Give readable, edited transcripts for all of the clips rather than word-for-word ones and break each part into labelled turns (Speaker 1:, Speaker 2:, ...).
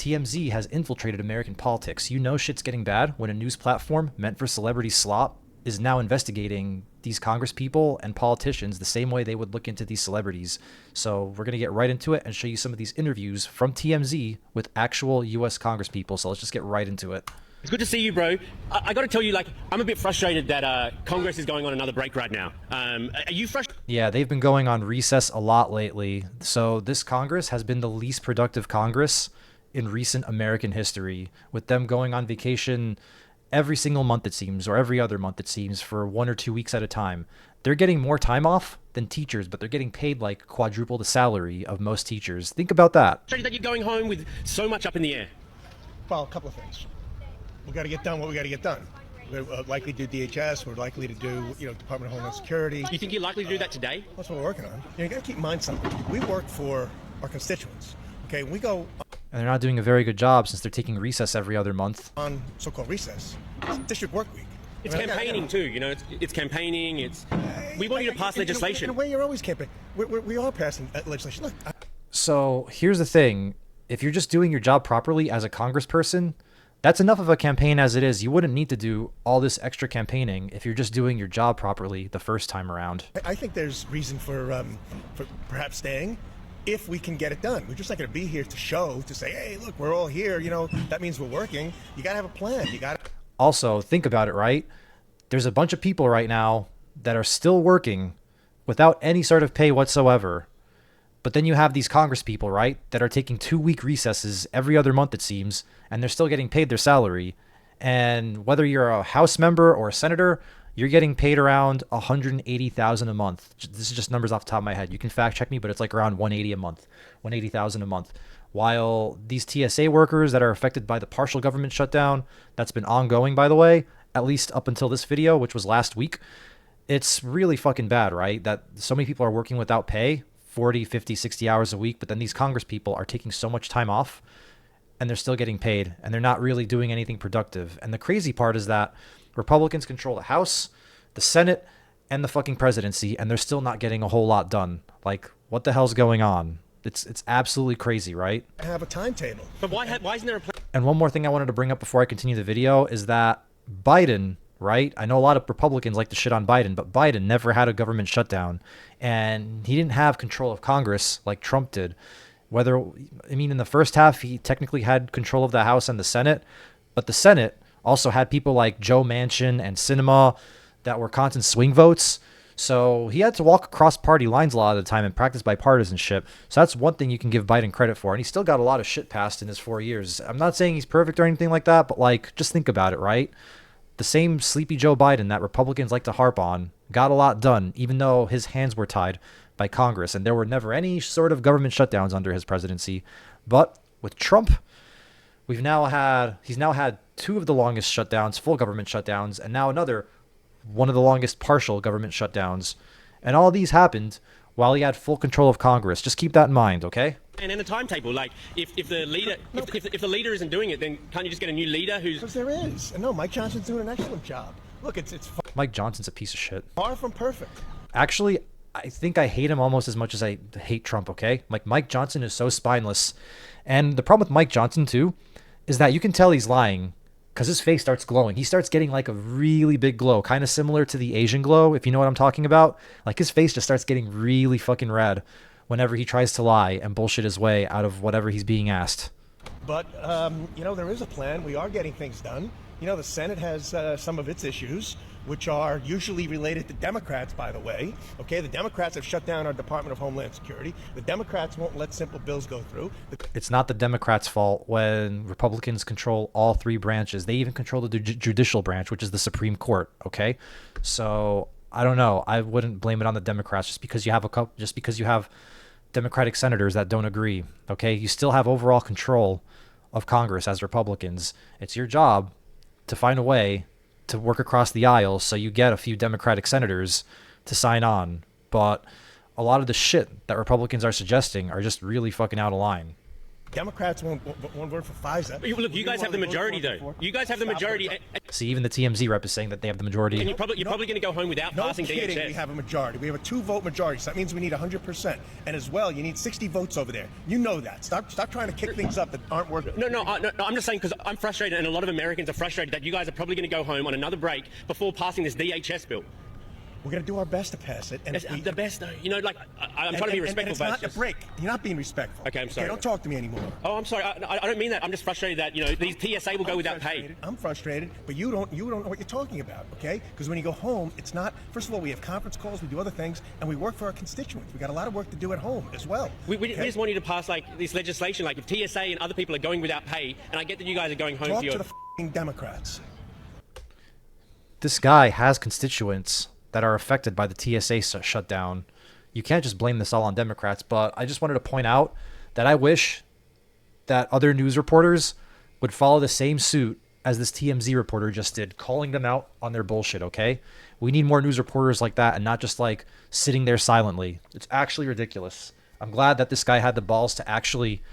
Speaker 1: TMZ has infiltrated American politics. You know shit's getting bad when a news platform meant for celebrity slop is now investigating these congresspeople and politicians the same way they would look into these celebrities. So we're going to get right into it and show you some of these interviews from TMZ with actual U.S. congresspeople. So let's just get right into it.
Speaker 2: It's good to see you, bro. I got to tell you, like, I'm a bit frustrated that Congress is going on another break right now. Are you frustrated?
Speaker 1: Yeah, they've been going on recess a lot lately. So this Congress has been the least productive Congress in recent American history, with them going on vacation every single month, it seems, or every other month, it seems, for 1 or 2 weeks at a time. They're getting more time off than teachers, but they're getting paid like quadruple the salary of most teachers. Think about that.
Speaker 2: Frustrated that you're going home with so much up in the air.
Speaker 3: Well, a couple of things. We got to get done what we got to get done. We're likely to do DHS. We're likely to do, Department of Homeland Security.
Speaker 2: You think you're likely to do that today?
Speaker 3: That's what we're working on. You got to keep in mind something. We work for our constituents. Okay, we go.
Speaker 1: And they're not doing a very good job since they're taking recess every other month.
Speaker 3: On so-called recess. It's district work week.
Speaker 2: It's campaigning too, it's campaigning, we want you to pass legislation.
Speaker 3: In a way, you're always campaigning. We are passing legislation. Look.
Speaker 1: So here's the thing. If you're just doing your job properly as a congressperson, that's enough of a campaign as it is. You wouldn't need to do all this extra campaigning if you're just doing your job properly the first time around.
Speaker 3: I think there's reason for perhaps staying if we can get it done. We're just not going to be here to say, hey, look, we're all here. That means we're working. You got to have a plan.
Speaker 1: Also, think about it, right? There's a bunch of people right now that are still working without any sort of pay whatsoever. But then you have these congresspeople, right, that are taking 2-week recesses every other month, it seems, and they're still getting paid their salary. And whether you're a House member or a senator, you're getting paid around $180,000 a month. This is just numbers off the top of my head. You can fact check me, but it's like around $180,000 a month, $180,000 a month. While these TSA workers that are affected by the partial government shutdown, that's been ongoing, by the way, at least up until this video, which was last week, it's really fucking bad, right? That so many people are working without pay, 40, 50, 60 hours a week, but then these congresspeople are taking so much time off and they're still getting paid and they're not really doing anything productive. And the crazy part is that Republicans control the House, the Senate, and the fucking presidency, and they're still not getting a whole lot done. Like, what the hell's going on? It's absolutely crazy, right?
Speaker 3: Have a timetable.
Speaker 2: But why isn't there a plan?
Speaker 1: And one more thing I wanted to bring up before I continue the video is that Biden, right? I know a lot of Republicans like to shit on Biden, but Biden never had a government shutdown, and he didn't have control of Congress like Trump did. In the first half, he technically had control of the House and the Senate, but the Senate also had people like Joe Manchin and Sinema that were constant swing votes. So he had to walk across party lines a lot of the time and practice bipartisanship. So that's one thing you can give Biden credit for. And he still got a lot of shit passed in his 4 years. I'm not saying he's perfect or anything like that, but just think about it, right? The same sleepy Joe Biden that Republicans like to harp on got a lot done, even though his hands were tied by Congress. And there were never any sort of government shutdowns under his presidency. But with Trump, he's now had 2 of the longest shutdowns, full government shutdowns, and now another one of the longest partial government shutdowns. And all these happened while he had full control of Congress. Just keep that in mind, okay?
Speaker 2: And in a timetable, like if the leader isn't doing it, then can't you just get a new leader who's?
Speaker 3: Because there is. And no, Mike Johnson's doing an excellent job. Look, it's
Speaker 1: Mike Johnson's a piece of shit.
Speaker 3: far from perfect.
Speaker 1: Actually, I think I hate him almost as much as I hate Trump, okay? Like, Mike Johnson is so spineless. And the problem with Mike Johnson, too, is that you can tell he's lying because his face starts glowing. He starts getting like a really big glow, kind of similar to the Asian glow, if you know what I'm talking about. Like, his face just starts getting really fucking red whenever he tries to lie and bullshit his way out of whatever he's being asked.
Speaker 3: But, there is a plan. We are getting things done. The Senate has some of its issues, which are usually related to Democrats, by the way. Okay, the Democrats have shut down our Department of Homeland Security. The Democrats won't let simple bills go through.
Speaker 1: It's not the Democrats' fault when Republicans control all 3 branches. They even control the judicial branch, which is the Supreme Court, okay? So, I don't know. I wouldn't blame it on the Democrats just because you have Democratic senators that don't agree, okay? You still have overall control of Congress as Republicans. It's your job to find a way to work across the aisle so you get a few Democratic senators to sign on. But a lot of the shit that Republicans are suggesting are just really fucking out of line.
Speaker 3: Democrats won't vote for FISA.
Speaker 2: Look, you guys have the majority, though. You guys have the majority.
Speaker 1: See, even the TMZ rep is saying that they have the majority.
Speaker 2: And you're probably going to go home without passing
Speaker 3: kidding,
Speaker 2: DHS.
Speaker 3: we have a majority. We have a 2-vote majority, so that means we need 100%. And as well, you need 60 votes over there. You know that. Stop trying to kick things up that aren't working.
Speaker 2: No, I'm just saying because I'm frustrated, and a lot of Americans are frustrated that you guys are probably going to go home on another break before passing this DHS bill.
Speaker 3: We're going to do our best to pass it. And
Speaker 2: the best, though. You know, like, I'm trying to be respectful.
Speaker 3: And it's not a break. You're not being respectful.
Speaker 2: Okay, I'm sorry.
Speaker 3: Don't talk to me anymore.
Speaker 2: Oh, I'm sorry. I don't mean that. I'm just frustrated that, you know, these TSA will go without pay.
Speaker 3: I'm frustrated, but you don't know what you're talking about, okay? Because when you go home, it's not, first of all, we have conference calls, we do other things, and we work for our constituents. We got a lot of work to do at home as well.
Speaker 2: We just want you to pass, like, this legislation, like, if TSA and other people are going without pay, and I get that you guys are going home
Speaker 3: Talk
Speaker 2: for your...
Speaker 3: to the f***ing Democrats.
Speaker 1: This guy has constituents that are affected by the TSA shutdown. You can't just blame this all on Democrats, but I just wanted to point out that I wish that other news reporters would follow the same suit as this TMZ reporter just did, calling them out on their bullshit, okay? We need more news reporters like that and not just like sitting there silently. It's actually ridiculous. I'm glad that this guy had the balls to actually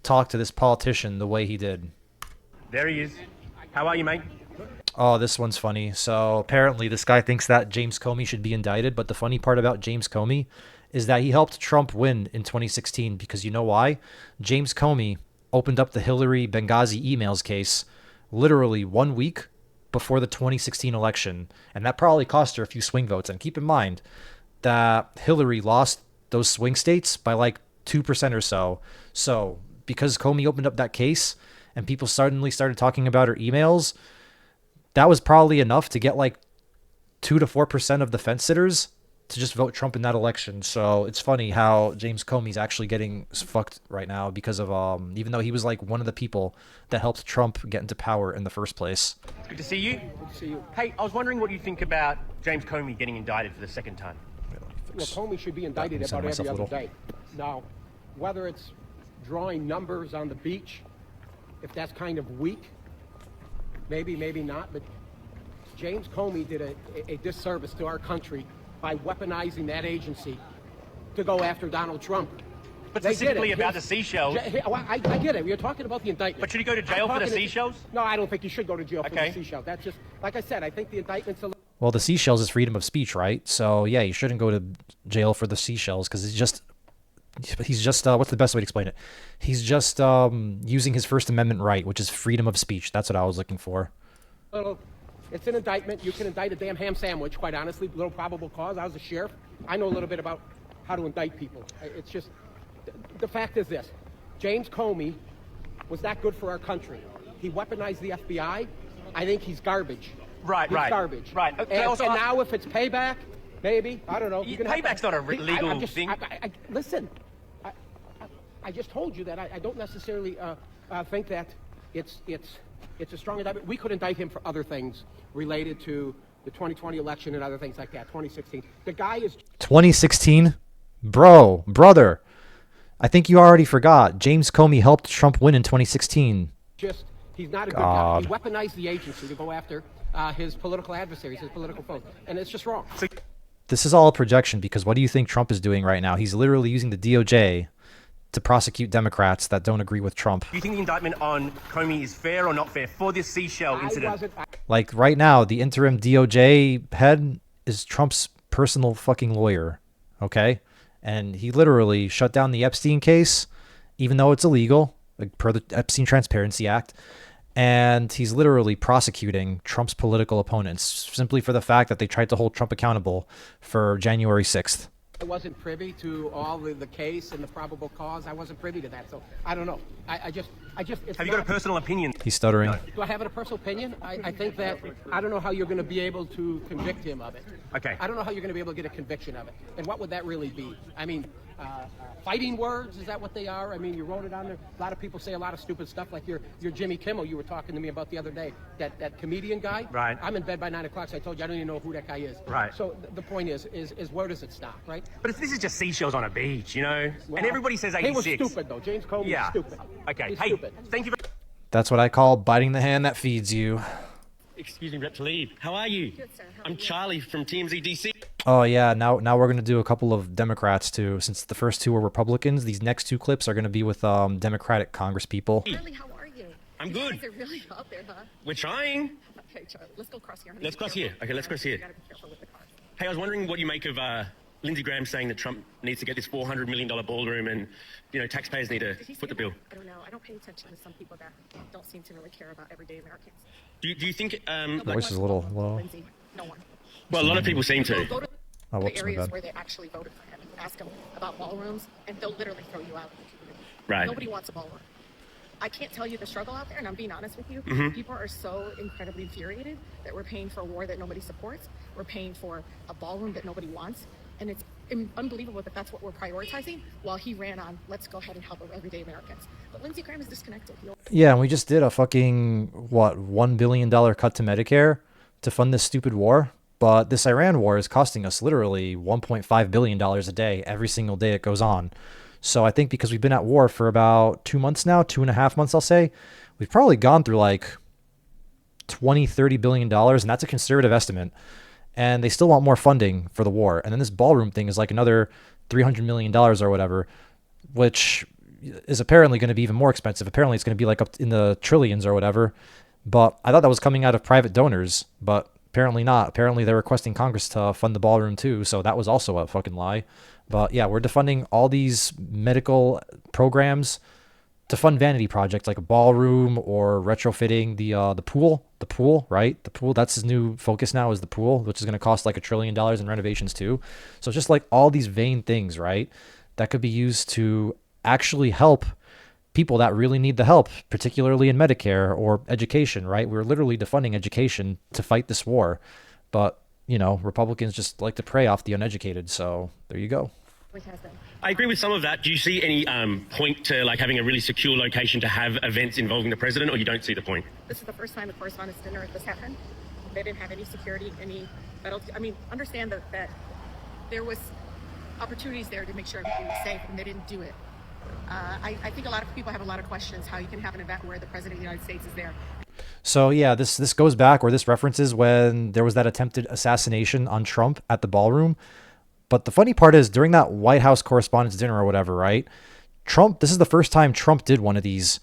Speaker 1: talk to this politician the way he did.
Speaker 2: There he is. How are you, mate?
Speaker 1: Oh, this one's funny. So apparently this guy thinks that James Comey should be indicted. But the funny part about James Comey is that he helped Trump win in 2016 because you know why? James Comey opened up the Hillary Benghazi emails case literally 1 week before the 2016 election. And that probably cost her a few swing votes. And keep in mind that Hillary lost those swing states by like 2% or so. So because Comey opened up that case and people suddenly started talking about her emails, that was probably enough to get like 2 to 4% of the fence sitters to just vote Trump in that election. So it's funny how James Comey's actually getting fucked right now because of even though he was like one of the people that helped Trump get into power in the first place.
Speaker 2: It's good to see you. Good to see you. Hey, I was wondering what you think about James Comey getting indicted for the second time.
Speaker 4: Well, Comey should be indicted about every other day. Now, whether it's drawing numbers on the beach, if that's kind of weak, maybe, maybe not, but James Comey did a disservice to our country by weaponizing that agency to go after Donald Trump.
Speaker 2: But specifically about the seashells.
Speaker 4: I get it. We're talking about the indictment.
Speaker 2: But should he go to jail for the seashells?
Speaker 4: No, I don't think he should go to jail for the seashells. That's just, like I said, I think the indictment's a little...
Speaker 1: Well, the seashells is freedom of speech, right? So yeah, you shouldn't go to jail for the seashells because he's just what's the best way to explain it? He's just using his First Amendment right, which is freedom of speech. That's what I was looking for.
Speaker 4: It's an indictment. You can indict a damn ham sandwich, quite honestly. Little probable cause. I was a sheriff. I know a little bit about how to indict people. It's just, the fact is this. James Comey was not good for our country. He weaponized the FBI. I think he's garbage.
Speaker 2: Right,
Speaker 4: he's garbage.
Speaker 2: Right.
Speaker 4: And now if it's payback, maybe, I don't know.
Speaker 2: Payback's not a legal thing.
Speaker 4: Listen, I just told you that I don't necessarily think that it's a strong indictment. We could indict him for other things related to the 2020 election and other things like that, 2016. The guy is...
Speaker 1: 2016? Brother. I think you already forgot. James Comey helped Trump win in 2016.
Speaker 4: He's not a good guy. He weaponized the agency to go after his political adversaries, his political foes. And it's just wrong.
Speaker 1: This is all a projection because what do you think Trump is doing right now? He's literally using the DOJ to prosecute Democrats that don't agree with Trump.
Speaker 2: Do you think the indictment on Comey is fair or not fair for this seashell incident?
Speaker 1: Like right now, the interim DOJ head is Trump's personal fucking lawyer, okay? And he literally shut down the Epstein case, even though it's illegal, like per the Epstein Transparency Act. And he's literally prosecuting Trump's political opponents simply for the fact that they tried to hold Trump accountable for January 6th.
Speaker 4: I wasn't privy to all the case and the probable cause. I wasn't privy to that, so I don't know. I just. Have
Speaker 2: you got a personal opinion?
Speaker 1: He's stuttering. No.
Speaker 4: Do I have a personal opinion? I think that I don't know how you're going to be able to convict him of it.
Speaker 2: Okay.
Speaker 4: I don't know how you're going to be able to get a conviction of it. And what would that really be? I mean, fighting words, is that what they are? I mean, you wrote it on there. A lot of people say a lot of stupid stuff, like your Jimmy Kimmel you were talking to me about the other day. That comedian guy.
Speaker 2: Right.
Speaker 4: I'm in bed by 9 o'clock, so I told you I don't even know who that guy is.
Speaker 2: Right.
Speaker 4: So the point is where does it stop, right?
Speaker 2: But if this is just seashells on a beach, you know, and everybody says 86.
Speaker 4: He was stupid, though. James Comey is stupid.
Speaker 2: Okay.
Speaker 4: He's
Speaker 2: hey,
Speaker 4: stupid.
Speaker 2: Thank you.
Speaker 1: That's what I call biting the hand that feeds you.
Speaker 2: Excuse me, Rep. Talib. How are you?
Speaker 5: Good, sir. How are
Speaker 2: I'm
Speaker 5: you?
Speaker 2: Charlie from TMZ DC.
Speaker 1: Oh yeah, now we're gonna do a couple of Democrats too. Since the first two were Republicans, these next two clips are gonna be with Democratic congresspeople.
Speaker 5: Charlie, how are you?
Speaker 2: I'm
Speaker 5: You
Speaker 2: good.
Speaker 5: guys are really out there, huh?
Speaker 2: We're trying.
Speaker 5: Okay, Charlie, let's go cross here. honey.
Speaker 2: Let's
Speaker 5: Be
Speaker 2: cross
Speaker 5: careful.
Speaker 2: here. Okay, let's cross here.
Speaker 5: You gotta be careful with the car.
Speaker 2: Hey, I was wondering what you make of Lindsey Graham saying that Trump needs to get this $400 million ballroom and, taxpayers need to
Speaker 5: Did he say
Speaker 2: foot the
Speaker 5: that?
Speaker 2: bill.
Speaker 5: I don't know. I don't pay attention to some people that don't seem to really care about everyday Americans.
Speaker 2: Do you think,
Speaker 5: Nobody
Speaker 1: voice
Speaker 5: wants
Speaker 1: is a little
Speaker 5: to vote
Speaker 1: low.
Speaker 5: for Lindsey. No one.
Speaker 2: well, a lot of people seem to.
Speaker 5: Go to
Speaker 1: Oh,
Speaker 5: the
Speaker 1: whoops, my
Speaker 5: areas
Speaker 1: bad.
Speaker 5: where they actually voted for him and ask them about ballrooms, and they'll literally throw you out.
Speaker 2: Right.
Speaker 5: Nobody wants a ballroom. I can't tell you the struggle out there, and I'm being honest with you.
Speaker 2: Mm-hmm.
Speaker 5: People are so incredibly infuriated that we're paying for a war that nobody supports. We're paying for a ballroom that nobody wants. And it's unbelievable that that's what we're prioritizing while he ran on, let's go ahead and help everyday Americans. But Lindsey Graham is disconnected.
Speaker 1: Yeah, and we just did a fucking, what, $1 billion cut to Medicare to fund this stupid war. But this Iran war is costing us literally $1.5 billion a day, every single day it goes on. So I think because we've been at war for about 2 months now, 2.5 months, I'll say, we've probably gone through like 20, $30 billion, and that's a conservative estimate. And they still want more funding for the war. And then this ballroom thing is like another $300 million or whatever, which is apparently going to be even more expensive. Apparently it's going to be like up in the trillions or whatever. But I thought that was coming out of private donors, but apparently not. Apparently they're requesting Congress to fund the ballroom too, so that was also a fucking lie. But yeah, we're defunding all these medical programs to fund vanity projects like a ballroom or retrofitting the pool, right? The pool, that's his new focus now, is the pool, which is going to cost like $1 trillion in renovations too. So it's just like all these vain things, right, that could be used to actually help people that really need the help, particularly in Medicare or education, right? We're literally defunding education to fight this war. But, Republicans just like to prey off the uneducated. So there you go.
Speaker 2: I agree with some of that. Do you see any point to like having a really secure location to have events involving the president, or you don't see the point?
Speaker 5: This is the first time the correspondence dinner at this happened. They didn't have any security, understand that there was opportunities there to make sure everything was safe, and they didn't do it. I think a lot of people have a lot of questions how you can have an event where the president of the United States is there.
Speaker 1: So yeah, this goes back, or this references when there was that attempted assassination on Trump at the ballroom. But the funny part is, during that White House Correspondents' Dinner or whatever, right? This is the first time Trump did one of these,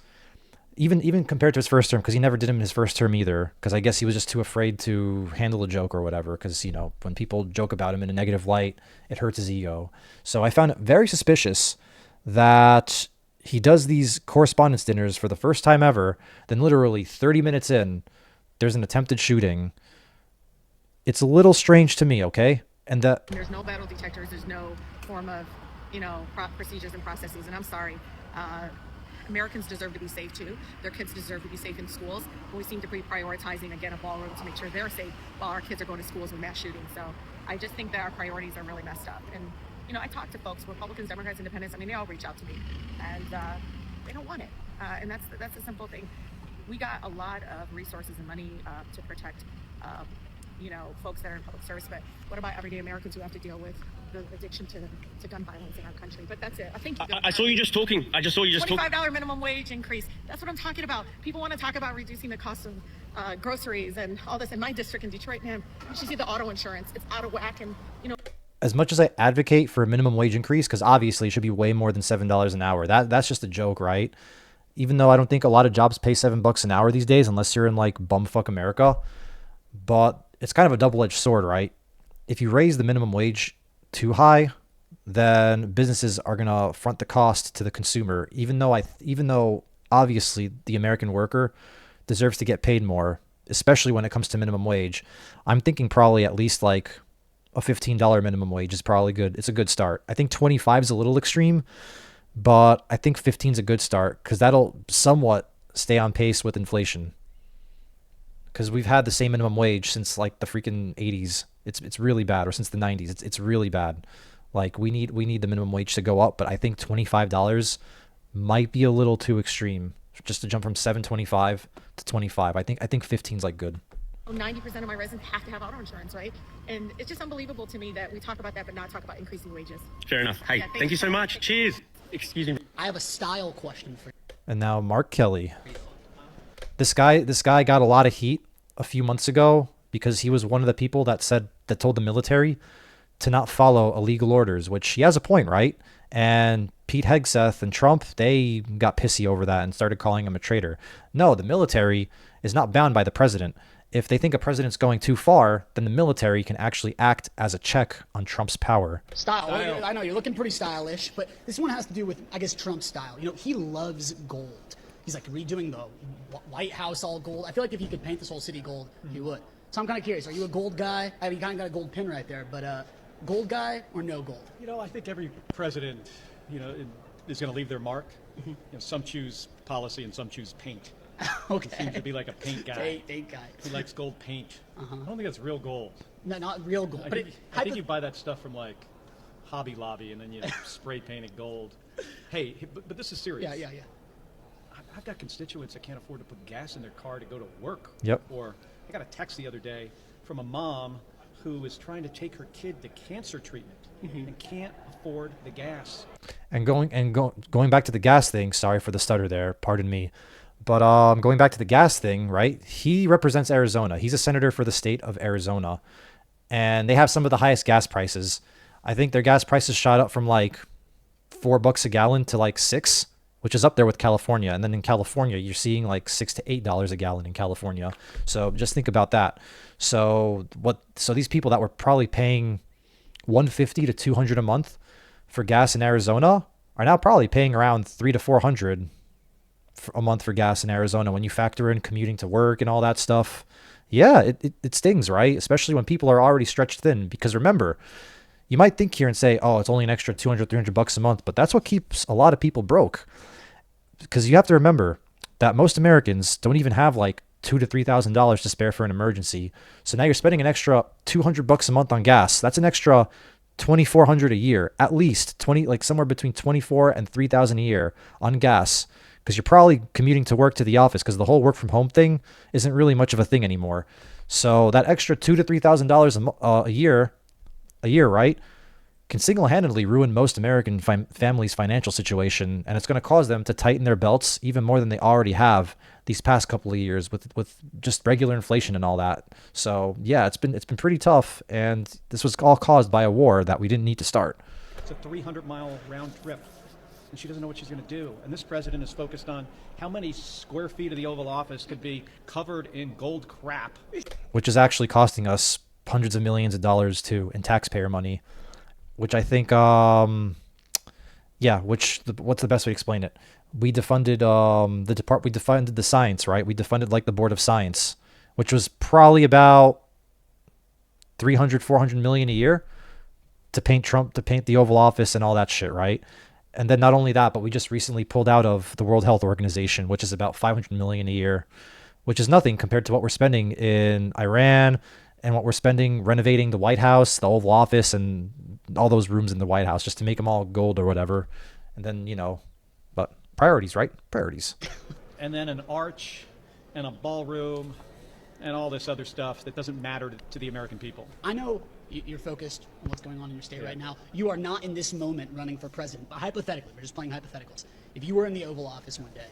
Speaker 1: even compared to his first term, because he never did them in his first term either, because I guess he was just too afraid to handle a joke or whatever, because, when people joke about him in a negative light, it hurts his ego. So I found it very suspicious that he does these correspondence dinners for the first time ever, then literally 30 minutes in, there's an attempted shooting. It's a little strange to me, okay? And that
Speaker 5: There's no metal detectors. There's no form of, procedures and processes. And I'm sorry, Americans deserve to be safe too. Their kids deserve to be safe in schools. But we seem to be prioritizing, again, a ballroom to make sure they're safe while our kids are going to schools with mass shootings. So I just think that our priorities are really messed up. And, I talk to folks, Republicans, Democrats, Independents. They all reach out to me. And they don't want it. And that's a simple thing. We got a lot of resources and money to protect folks that are in public service, but what about everyday Americans who have to deal with the addiction to gun violence in our country? But that's it. I think
Speaker 2: I saw you just talking. I just saw you just talking.
Speaker 5: $25 minimum wage increase. That's what I'm talking about. People want to talk about reducing the cost of groceries and all this. In my district in Detroit, man, you should see the auto insurance. It's out of whack, and
Speaker 1: as much as I advocate for a minimum wage increase, because obviously it should be way more than $7 an hour. That's just a joke, right? Even though I don't think a lot of jobs pay $7 an hour these days, unless you're in like bumfuck America. But it's kind of a double-edged sword, right? If you raise the minimum wage too high, then businesses are going to front the cost to the consumer, even though obviously the American worker deserves to get paid more, especially when it comes to minimum wage. I'm thinking probably at least like a $15 minimum wage is probably good. It's a good start. I think 25 is a little extreme, but I think 15 is a good start because that'll somewhat stay on pace with inflation. Because we've had the same minimum wage since like the freaking 80s. It's really bad, or since the 90s. It's really bad. Like we need the minimum wage to go up, but I think $25 might be a little too extreme. Just to jump from $7.25 to $25. I think 15 is like good.
Speaker 5: 90% of my residents have to have auto insurance, right? And it's just unbelievable to me that we talk about that, but not talk about increasing wages.
Speaker 2: Fair enough. Hey,
Speaker 5: Yeah,
Speaker 2: thank you so much. Cheers. Excuse me.
Speaker 6: I have a style question for you.
Speaker 1: And now Mark Kelly. This guy got a lot of heat a few months ago because he was one of the people that told the military to not follow illegal orders, which he has a point, right? And Pete Hegseth and Trump, they got pissy over that and started calling him a traitor. No, the military is not bound by the president. If they think a president's going too far, then the military can actually act as a check on Trump's power.
Speaker 6: Style. I know you're looking pretty stylish, but this one has to do with, I guess, Trump's style. You know, he loves gold. He's like redoing the White House all gold. I feel like if he could paint this whole city gold, he would. So I'm kind of curious. Are you a gold guy? I mean, you kind of got a gold pin right there, but gold guy or no gold?
Speaker 7: You know, I think every president, you know, is going to leave their mark. You know, some choose policy and some choose paint.
Speaker 6: Okay.
Speaker 7: He seems to be like a paint guy.
Speaker 6: Paint guy.
Speaker 7: He likes gold paint. I don't think that's real gold.
Speaker 6: No, not real gold.
Speaker 7: I think you buy that stuff from like Hobby Lobby and then you spray paint it gold. Hey, but this is serious.
Speaker 6: Yeah.
Speaker 7: I've got constituents that can't afford to put gas in their car to go to work.
Speaker 1: Yep.
Speaker 7: Or I got a text the other day from a mom who is trying to take her kid to cancer treatment and can't afford the gas.
Speaker 1: And going back to the gas thing, sorry for the stutter there, pardon me. But going back to the gas thing, right? He represents Arizona. He's a senator for the state of Arizona. And they have some of the highest gas prices. I think their gas prices shot up from like $4 a gallon to like $6, which is up there with California. And then in California, you're seeing like $6 to $8 a gallon in California. So just think about that. So these people that were probably paying $150 to $200 a month for gas in Arizona are now probably paying around $300 to $400 a month for gas in Arizona when you factor in commuting to work and all that stuff. Yeah, it stings, right? Especially when people are already stretched thin. Because remember, you might think here and say, oh, it's only an extra $200, $300 a month, but that's what keeps a lot of people broke. Because you have to remember that most Americans don't even have like $2,000 to $3,000 to spare for an emergency. So now you're spending an extra $200 a month on gas. That's an extra $2,400 a year, at least somewhere between $24,000 and $3,000 a year on gas. Because you're probably commuting to work to the office because the whole work from home thing isn't really much of a thing anymore. So that extra $2,000 to $3,000 a year, right, can single-handedly ruin most American families' financial situation, and it's going to cause them to tighten their belts even more than they already have these past couple of years with just regular inflation and all that. So yeah, it's been pretty tough, and this was all caused by a war that we didn't need to start.
Speaker 7: It's a 300-mile round trip. And she doesn't know what she's going to do. And this president is focused on how many square feet of the Oval Office could be covered in gold crap.
Speaker 1: Which is actually costing us hundreds of millions of dollars too in taxpayer money. Which I think, what's the best way to explain it? We defunded we defunded the science, right? We defunded like the Board of Science, which was probably about 400 million a year to paint the Oval Office and all that shit, right? And then not only that, but we just recently pulled out of the World Health Organization, which is about 500 million a year, which is nothing compared to what we're spending in Iran and what we're spending renovating the White House, the Oval Office, and all those rooms in the White House just to make them all gold or whatever. And then, but priorities, right? Priorities.
Speaker 7: And then an arch and a ballroom and all this other stuff that doesn't matter to the American people.
Speaker 6: I know you're focused on what's going on in your state right now. You are not in this moment running for president. But hypothetically, we're just playing hypotheticals. If you were in the Oval Office one day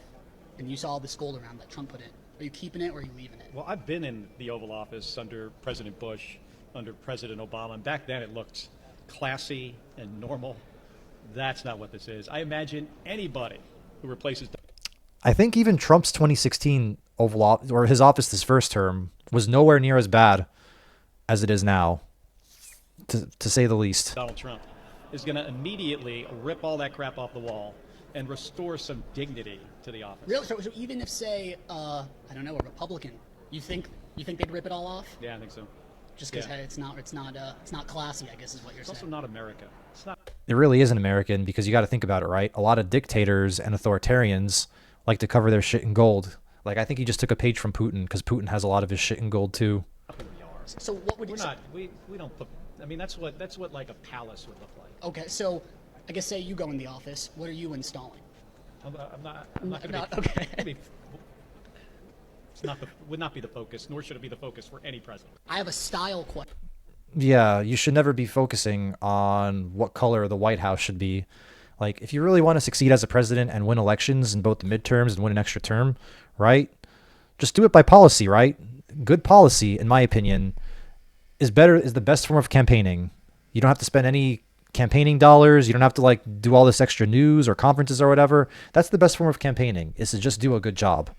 Speaker 6: and you saw this gold around that Trump put in, are you keeping it or are you leaving it?
Speaker 7: Well, I've been in the Oval Office under President Bush, under President Obama, and back then it looked classy and normal. That's not what this is. I imagine anybody who replaces...
Speaker 1: I think even Trump's 2016 Oval Office, or his office this first term, was nowhere near as bad as it is now. To say the least.
Speaker 7: Donald Trump is going to immediately rip all that crap off the wall and restore some dignity to the office.
Speaker 6: Really? So even if, say, a Republican, you think they'd rip it all off?
Speaker 7: Yeah, I think so.
Speaker 6: Just because it's not classy, I guess is what you're saying.
Speaker 7: It's also not America. It's not.
Speaker 1: It really isn't American because you got to think about it, right? A lot of dictators and authoritarians like to cover their shit in gold. Like I think he just took a page from Putin because Putin has a lot of his shit in gold too.
Speaker 6: So what would you say?
Speaker 7: We don't put. I mean, that's what like a palace would look like.
Speaker 6: Okay, so I guess say you go in the office. What are you installing?
Speaker 7: I'm not going to be.
Speaker 6: Okay.
Speaker 7: Would not be the focus, nor should it be the focus for any president.
Speaker 6: I have a style question.
Speaker 1: Yeah, you should never be focusing on what color the White House should be. Like, if you really want to succeed as a president and win elections in both the midterms and win an extra term, right? Just do it by policy, right? Good policy, in my opinion, is the best form of campaigning. You don't have to spend any campaigning dollars. You don't have to like do all this extra news or conferences or whatever. That's the best form of campaigning, is to just do a good job.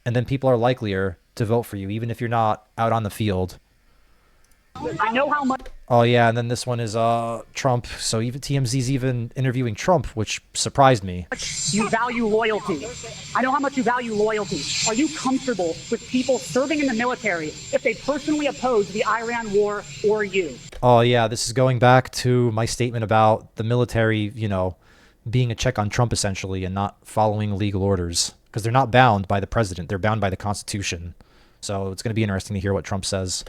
Speaker 1: And then people are likelier to vote for you, even if you're not out on the field.
Speaker 6: I know how much.
Speaker 1: Oh yeah, and then this one is Trump. So even TMZ's even interviewing Trump, which surprised me.
Speaker 6: You value loyalty. I know how much you value loyalty. Are you comfortable with people serving in the military if they personally oppose the Iran war or you?
Speaker 1: Oh yeah, this is going back to my statement about the military, being a check on Trump essentially and not following legal orders, because they're not bound by the president. They're bound by the Constitution. So it's going to be interesting to hear what Trump says.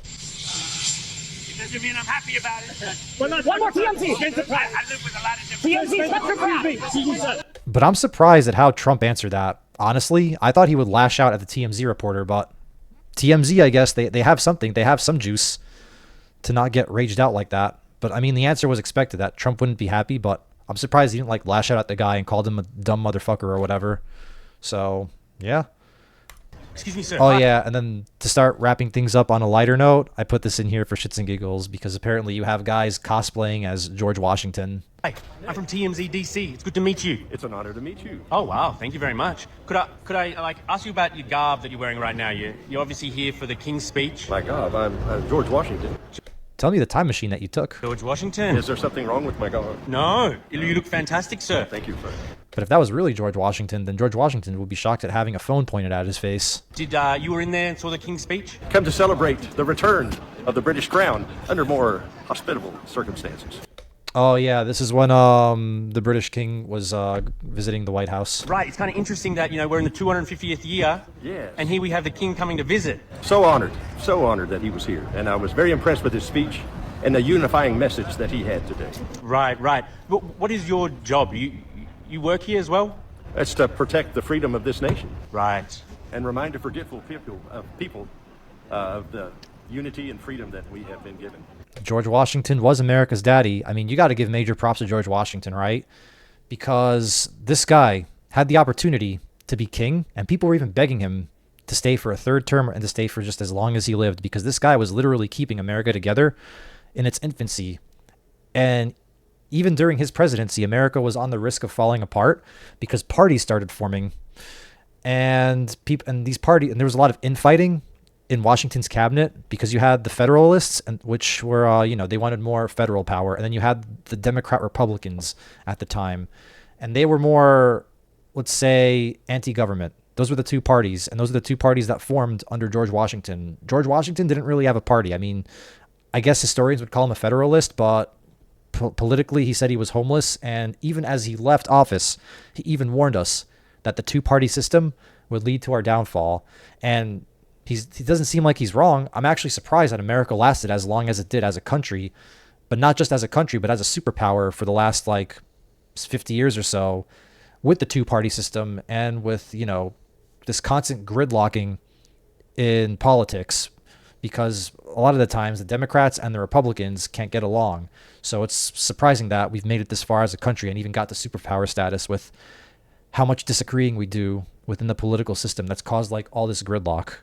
Speaker 8: Doesn't mean I'm happy about it.
Speaker 6: One more TMZ.
Speaker 8: I live with a lot of different
Speaker 6: TMZ,
Speaker 1: But I'm surprised at how Trump answered that. Honestly, I thought he would lash out at the TMZ reporter, but TMZ, I guess, they have something. They have some juice to not get raged out like that. But I mean, the answer was expected, that Trump wouldn't be happy, but I'm surprised he didn't like lash out at the guy and called him a dumb motherfucker or whatever. So, yeah.
Speaker 2: Excuse me, sir.
Speaker 1: Oh, yeah, and then to start wrapping things up on a lighter note, I put this in here for shits and giggles because apparently you have guys cosplaying as George Washington.
Speaker 2: Hi, I'm from TMZ DC. It's good to meet you.
Speaker 9: It's an honor to meet you.
Speaker 2: Oh wow, thank you very much. Could I like ask you about your garb that you're wearing right now? You're obviously here for the King's speech.
Speaker 9: My God, I'm George Washington.
Speaker 1: Tell me the time machine that you took.
Speaker 2: George Washington.
Speaker 9: Is there something wrong with my garb?
Speaker 2: No, you look fantastic, sir.
Speaker 9: Thank you, friend.
Speaker 1: But if that was really George Washington, then George Washington would be shocked at having a phone pointed at his face.
Speaker 2: Did you were in there and saw the King's speech?
Speaker 9: Come to celebrate the return of the British crown under more hospitable circumstances.
Speaker 1: Oh yeah, this is when the British king was visiting the White House.
Speaker 2: Right, it's kind of interesting that, we're in the 250th year.
Speaker 9: Yes.
Speaker 2: And here we have the king coming to visit.
Speaker 9: So honored that he was here. And I was very impressed with his speech and the unifying message that he had today.
Speaker 2: Right. But what is your job? You work here as well?
Speaker 9: It's to protect the freedom of this nation.
Speaker 2: Right.
Speaker 9: And remind the forgetful people of the unity and freedom that we have been given.
Speaker 1: George Washington was America's daddy. I mean, you got to give major props to George Washington, right? Because this guy had the opportunity to be king, and people were even begging him to stay for a third term and to stay for just as long as he lived, because this guy was literally keeping America together in its infancy. And even during his presidency, America was on the risk of falling apart because parties started forming, and there was a lot of infighting in Washington's cabinet because you had the Federalists, and which were they wanted more federal power, and then you had the Democrat Republicans at the time, and they were more, let's say, anti-government. Those were the two parties, and those are the two parties that formed under George Washington. George Washington didn't really have a party. I mean, I guess historians would call him a Federalist, but politically he said he was homeless, and even as he left office, he even warned us that the two-party system would lead to our downfall. And he doesn't seem like he's wrong. I'm actually surprised that America lasted as long as it did as a country, but not just as a country, but as a superpower for the last 50 years or so, with the two-party system and with, this constant gridlocking in politics, because a lot of the times the Democrats and the Republicans can't get along. So it's surprising that we've made it this far as a country and even got the superpower status with how much disagreeing we do within the political system that's caused all this gridlock.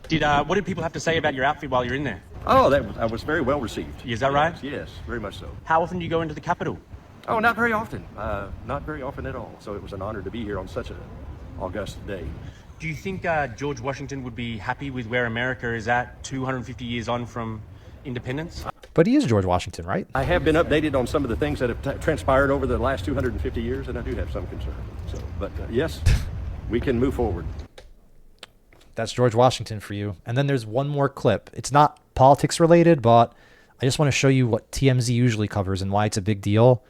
Speaker 2: What did people have to say about your outfit while you're in there?
Speaker 9: Oh, I was very well received.
Speaker 2: Is that right?
Speaker 9: Yes, very much so.
Speaker 2: How often do you go into the Capitol?
Speaker 9: Oh, not very often. Not very often at all. So it was an honor to be here on such an august day.
Speaker 2: Do you think George Washington would be happy with where America is at 250 years on from independence?
Speaker 1: But he is George Washington, right?
Speaker 9: I have been updated on some of the things that have transpired over the last 250 years, and I do have some concern. But yes, we can move forward.
Speaker 1: That's George Washington for you. And then there's one more clip. It's not politics related, but I just want to show you what TMZ usually covers and why it's a big deal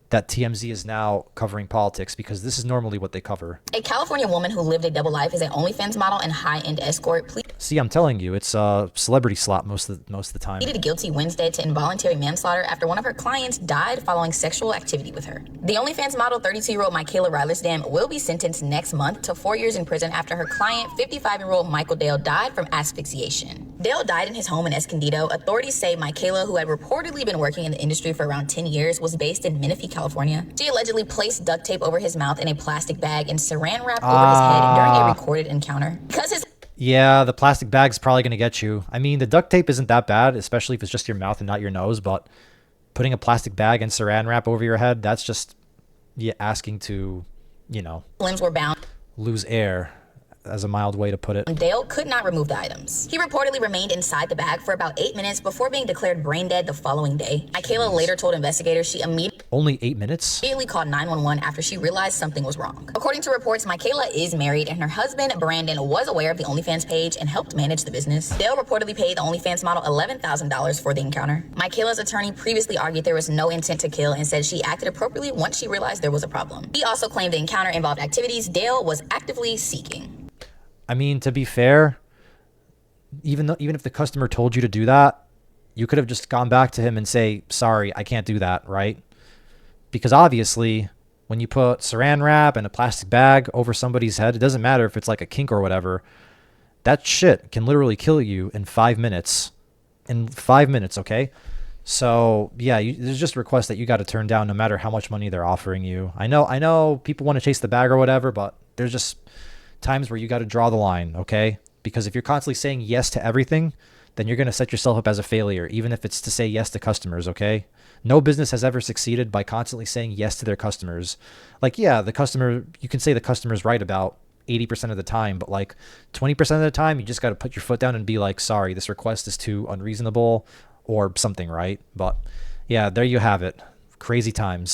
Speaker 1: that TMZ is now covering politics, because this is normally what they cover.
Speaker 10: A California woman who lived a double life as an OnlyFans model and high-end escort
Speaker 1: See, I'm telling you, it's a celebrity slop most of the time.
Speaker 10: pleaded guilty Wednesday to involuntary manslaughter after one of her clients died following sexual activity with her. The OnlyFans model, 32-year-old Michaela Rilersdam, will be sentenced next month to 4 years in prison after her client, 55-year-old Michael Dale, died from asphyxiation. Dale died in his home in Escondido. Authorities say Michaela, who had reportedly been working in the industry for around 10 years, was based in Menifee, California. She allegedly placed duct tape over his mouth in a plastic bag and saran wrap over his head during a recorded encounter.
Speaker 1: Yeah, the plastic bag's probably going to get you. I mean, the duct tape isn't that bad, especially if it's just your mouth and not your nose, but putting a plastic bag and saran wrap over your head, that's just asking to, you know,
Speaker 10: limbs were bound,
Speaker 1: lose air, as a mild way to put it.
Speaker 10: Dale could not remove the items. He reportedly remained inside the bag for about 8 minutes before being declared brain dead the following day. Michaela later told investigators she
Speaker 1: only 8 minutes?
Speaker 10: Immediately called 911 after she realized something was wrong. According to reports, Michaela is married and her husband, Brandon, was aware of the OnlyFans page and helped manage the business. Dale reportedly paid the OnlyFans model $11,000 for the encounter. Michaela's attorney previously argued there was no intent to kill and said she acted appropriately once she realized there was a problem. He also claimed the encounter involved activities Dale was actively seeking.
Speaker 1: I mean, to be fair, even if the customer told you to do that, you could have just gone back to him and say, sorry, I can't do that, right? Because obviously, when you put saran wrap and a plastic bag over somebody's head, it doesn't matter if it's like a kink or whatever, that shit can literally kill you in 5 minutes. In 5 minutes, okay? So, yeah, there's just a request that you got to turn down no matter how much money they're offering you. I know people want to chase the bag or whatever, but there's just times where you got to draw the line, okay? Because if you're constantly saying yes to everything, then you're going to set yourself up as a failure, even if it's to say yes to customers, okay? No business has ever succeeded by constantly saying yes to their customers. Like, yeah, the customer, you can say the customer's right about 80% of the time, but like 20% of the time, you just got to put your foot down and be like, sorry, this request is too unreasonable or something, right? But yeah, there you have it. Crazy times.